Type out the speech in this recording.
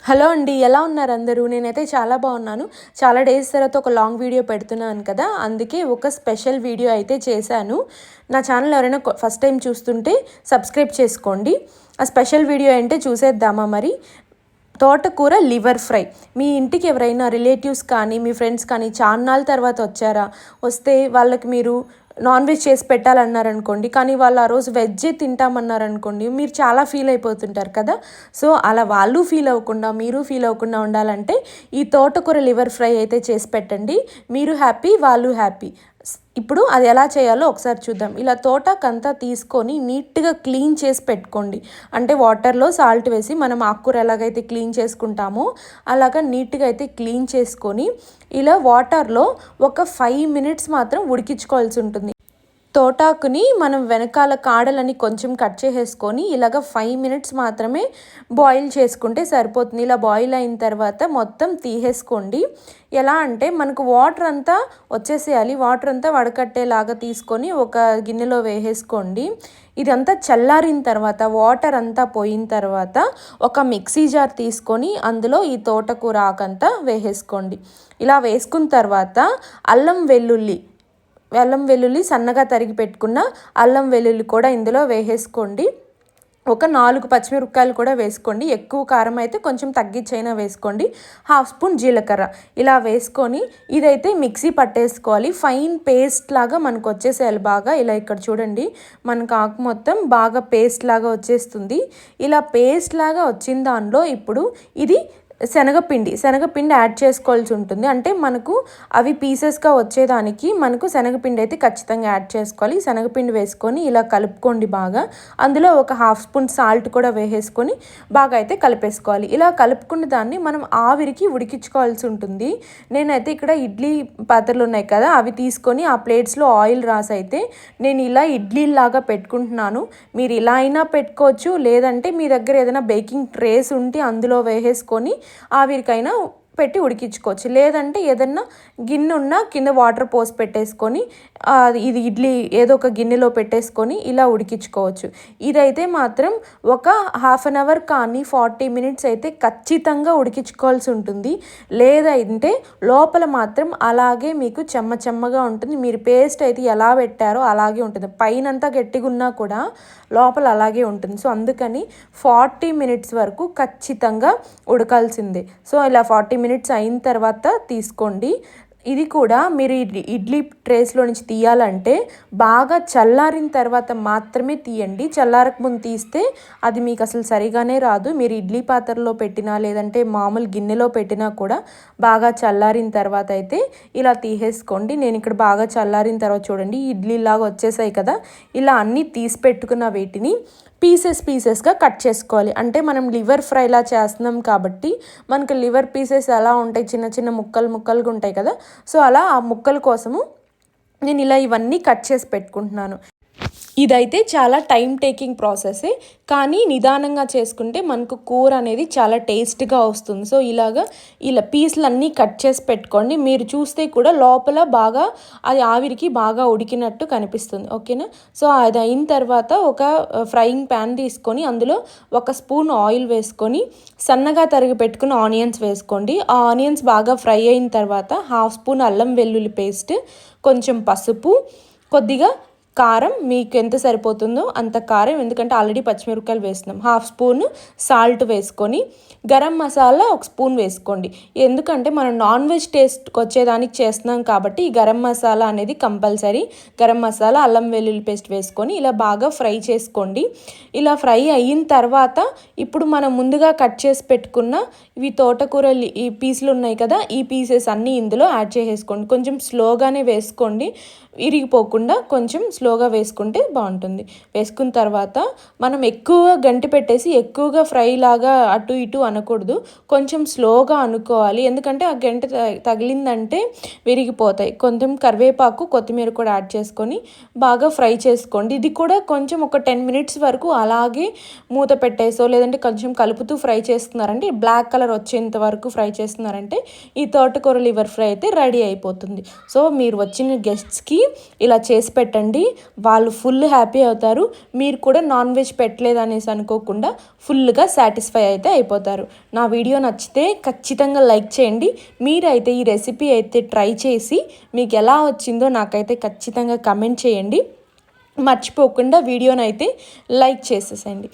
Hello అండి, ఎలా ఉన్నారు అందరూ? నేనైతే చాలా బాగున్నాను. చాలా డేస్ తర్వాత ఒక లాంగ్ వీడియో పెడుతున్నాను కదా, అందుకే ఒక స్పెషల్ వీడియో అయితే చేశాను. నా ఛానల్ ఎవరైనా ఫస్ట్ టైం చూస్తుంటే సబ్స్క్రైబ్ చేసుకోండి. ఆ స్పెషల్ వీడియో ఏంటో చూసేద్దామా మరి. తోటకూర లివర్ ఫ్రై. మీ ఇంటికి ఎవరైనా రిలేటివ్స్ కానీ మీ ఫ్రెండ్స్ కానీ చాన్నాళ్ళ తర్వాత వచ్చారా, వస్తే వాళ్ళకి మీరు నాన్ వెజ్ చేసి పెట్టాలన్నారనుకోండి, కానీ వాళ్ళు ఆ రోజు వెజ్జే తింటామన్నారనుకోండి, మీరు చాలా ఫీల్ అయిపోతుంటారు కదా. సో అలా వాళ్ళు ఫీల్ అవ్వకుండా మీరు ఫీల్ అవ్వకుండా ఉండాలంటే ఈ తోటకూర లివర్ ఫ్రై అయితే చేసి పెట్టండి. మీరు హ్యాపీ, వాళ్ళు హ్యాపీ. ఇప్పుడు అది ఎలా చేయాలో ఒకసారి చూద్దాం. ఇలా తోటకంతా తీసుకొని నీట్గా క్లీన్ చేసి పెట్టుకోండి. అంటే వాటర్లో సాల్ట్ వేసి మనం ఆకుకూర ఎలాగైతే క్లీన్ చేసుకుంటామో అలాగా నీట్గా అయితే క్లీన్ చేసుకొని ఇలా వాటర్లో ఒక 5 మినిట్స్ మాత్రం ఉడికించుకోవాల్సి ఉంటుంది. తోటాకుని మనం వెనకాల కాడలని కొంచెం కట్ చేసేసుకొని ఇలాగ 5 మినిట్స్ మాత్రమే బాయిల్ చేసుకుంటే సరిపోతుంది. ఇలా బాయిల్ అయిన తర్వాత మొత్తం తీసేసుకోండి. ఎలా అంటే మనకు వాటర్ అంతా వచ్చేసేయాలి. వాటర్ అంతా వడకట్టేలాగా తీసుకొని ఒక గిన్నెలో వేసేసుకోండి. ఇదంతా చల్లారిన తర్వాత వాటర్ అంతా పోయిన తర్వాత ఒక మిక్సీ జార్ తీసుకొని అందులో ఈ తోటకూర ఆకంతా వేసేసుకోండి. ఇలా వేసుకున్న తర్వాత అల్లం వెల్లుల్లి సన్నగా తరిగి పెట్టుకున్న అల్లం వెల్లుల్లి కూడా ఇందులో వేసేసుకోండి. ఒక 4 పచ్చిమిరపకాయలు కూడా వేసుకోండి. ఎక్కువ కారం అయితే కొంచెం తగ్గించైనా వేసుకోండి. 1/2 స్పూన్ జీలకర్ర ఇలా వేసుకొని ఇదైతే మిక్సీ పట్టేసుకోవాలి. ఫైన్ పేస్ట్ లాగా మనకు వచ్చేసేయాలి బాగా. ఇలా ఇక్కడ చూడండి, మనకు ఆకు మొత్తం బాగా పేస్ట్ లాగా వచ్చేస్తుంది. ఇలా పేస్ట్ లాగా వచ్చిన దానిలో ఇప్పుడు ఇది శనగపిండి యాడ్ చేసుకోవాల్సి ఉంటుంది. అంటే మనకు అవి పీసెస్గా వచ్చేదానికి మనకు శనగపిండి అయితే ఖచ్చితంగా యాడ్ చేసుకోవాలి. శనగపిండి వేసుకొని ఇలా కలుపుకోండి బాగా. అందులో ఒక 1/2 స్పూన్ సాల్ట్ కూడా వేసేసుకొని బాగా అయితే కలిపేసుకోవాలి. ఇలా కలుపుకున్న దాన్ని మనం ఆవిరికి ఉడికించుకోవాల్సి ఉంటుంది. నేనైతే ఇక్కడ ఇడ్లీ పాత్రలు ఉన్నాయి కదా, అవి తీసుకొని ఆ ప్లేట్స్లో ఆయిల్ రాసి అయితే నేను ఇలా ఇడ్లీలాగా పెట్టుకుంటున్నాను. మీరు ఇలా అయినా పెట్టుకోవచ్చు, లేదంటే మీ దగ్గర ఏదైనా బేకింగ్ ట్రేస్ ఉంటే అందులో వేసేసుకొని ఆవిరికైనా పెట్టి ఉడికించుకోవచ్చు. లేదంటే ఏదన్నా గిన్నె ఉన్నా కింద వాటర్ పోసి పెట్టేసుకొని ఇది ఇడ్లీ ఏదో ఒక గిన్నెలో పెట్టేసుకొని ఇలా ఉడికించుకోవచ్చు. ఇదైతే మాత్రం ఒక 1/2 అవర్ కానీ 40 మినిట్స్ అయితే ఖచ్చితంగా ఉడికించుకోవాల్సి ఉంటుంది. లేదంటే లోపల మాత్రం అలాగే మీకు చెమ్మగా ఉంటుంది. మీరు పేస్ట్ అయితే ఎలా పెట్టారో అలాగే ఉంటుంది. పైనంతా గట్టిగా ఉన్నా కూడా లోపల అలాగే ఉంటుంది. సో అందుకని 40 మినిట్స్ వరకు ఖచ్చితంగా ఉడకాల్సిందే. సో ఇలా 40 మినిట్స్ అయిన తర్వాత తీసుకోండి. ఇది కూడా మీరు ఇడ్లీ ట్రేస్లో నుంచి తీయాలంటే బాగా చల్లారిన తర్వాత మాత్రమే తీయండి. చల్లారక ముందు తీస్తే అది మీకు అసలు సరిగానే రాదు. మీరు ఇడ్లీ పాత్రలో పెట్టినా లేదంటే మామూలు గిన్నెలో పెట్టినా కూడా బాగా చల్లారిన తర్వాత అయితే ఇలా తీసేసుకోండి. నేను ఇక్కడ బాగా చల్లారిన తర్వాత చూడండి ఇడ్లీలాగా వచ్చేసాయి కదా. ఇలా అన్నీ తీసి పెట్టుకున్న వీటిని పీసెస్గా కట్ చేసుకోవాలి. అంటే మనం లివర్ ఫ్రైలా చేస్తున్నాం కాబట్టి మనకు లివర్ పీసెస్ ఎలా ఉంటాయి, చిన్న ముక్కలుగా ఉంటాయి కదా. సో అలా ఆ ముక్కల కోసము నేను ఇలా ఇవన్నీ కట్ చేసి పెట్టుకుంటున్నాను. ఇదైతే చాలా టైం టేకింగ్ ప్రాసెసే, కానీ నిదానంగా చేసుకుంటే మనకు కూర అనేది చాలా టేస్ట్గా వస్తుంది. సో ఇలా పీసులన్నీ కట్ చేసి పెట్టుకోండి. మీరు చూస్తే కూడా లోపల బాగా అది ఆవిరికి బాగా ఉడికినట్టు కనిపిస్తుంది. ఓకేనా. సో అది అయిన తర్వాత ఒక ఫ్రైయింగ్ ప్యాన్ తీసుకొని అందులో 1 స్పూన్ ఆయిల్ వేసుకొని సన్నగా తరిగి పెట్టుకున్న ఆనియన్స్ వేసుకోండి. ఆ ఆనియన్స్ బాగా ఫ్రై అయిన తర్వాత 1/2 స్పూన్ అల్లం వెల్లుల్లి పేస్ట్, కొంచెం పసుపు, కొద్దిగా కారం మీకు ఎంత సరిపోతుందో అంత కారం, ఎందుకంటే ఆల్రెడీ పచ్చిమిరపకాయలు వేస్తున్నాం. 1/2 స్పూన్ సాల్ట్ వేసుకొని గరం మసాలా 1 స్పూన్ వేసుకోండి. ఎందుకంటే మనం నాన్ వెజ్ టేస్ట్కి వచ్చేదానికి చేస్తున్నాం కాబట్టి ఈ గరం మసాలా అనేది కంపల్సరీ. గరం మసాలా, అల్లం వెల్లుల్లి పేస్ట్ వేసుకొని ఇలా బాగా ఫ్రై చేసుకోండి. ఇలా ఫ్రై అయిన తర్వాత ఇప్పుడు మనం ముందుగా కట్ చేసి పెట్టుకున్న ఇవి తోటకూర ఈ పీసులు ఉన్నాయి కదా, ఈ పీసెస్ అన్నీ ఇందులో యాడ్ చేసేసుకోండి. కొంచెం స్లోగానే వేసుకోండి, ఇరిగిపోకుండా కొంచెం స్లోగా వేసుకుంటే బాగుంటుంది. వేసుకున్న తర్వాత మనం ఎక్కువ గంటి పెట్టేసి ఎక్కువగా ఫ్రై లాగా అటు ఇటు అనకూడదు, కొంచెం స్లోగా అనుకోవాలి. ఎందుకంటే ఆ గంట తగిలిందంటే విరిగిపోతాయి. కొంచెం కరివేపాకు, కొత్తిమీర కూడా యాడ్ చేసుకొని బాగా ఫ్రై చేసుకోండి. ఇది కూడా కొంచెం ఒక 10 మినిట్స్ వరకు అలాగే మూత పెట్టేసో లేదంటే కొంచెం కలుపుతూ ఫ్రై చేస్తున్నారంటే బ్లాక్ కలర్ వచ్చేంత వరకు ఫ్రై చేస్తున్నారంటే ఈ తోటకూర లివర్ ఫ్రై అయితే రెడీ అయిపోతుంది. సో మీరు వచ్చిన గెస్ట్స్కి ఇలా చేసి పెట్టండి. వాళ్ళు ఫుల్ హ్యాపీ అవుతారు. మీరు కూడా నాన్ వెజ్ పెట్టలేదు అనేసి అనుకోకుండా ఫుల్గా సాటిస్ఫై అయితే అయిపోతారు. నా వీడియో నచ్చితే ఖచ్చితంగా లైక్ చేయండి. మీరైతే ఈ రెసిపీ అయితే ట్రై చేసి మీకు ఎలా వచ్చిందో నాకైతే ఖచ్చితంగా కమెంట్ చేయండి. మర్చిపోకుండా వీడియోనైతే లైక్ చేసేసండి.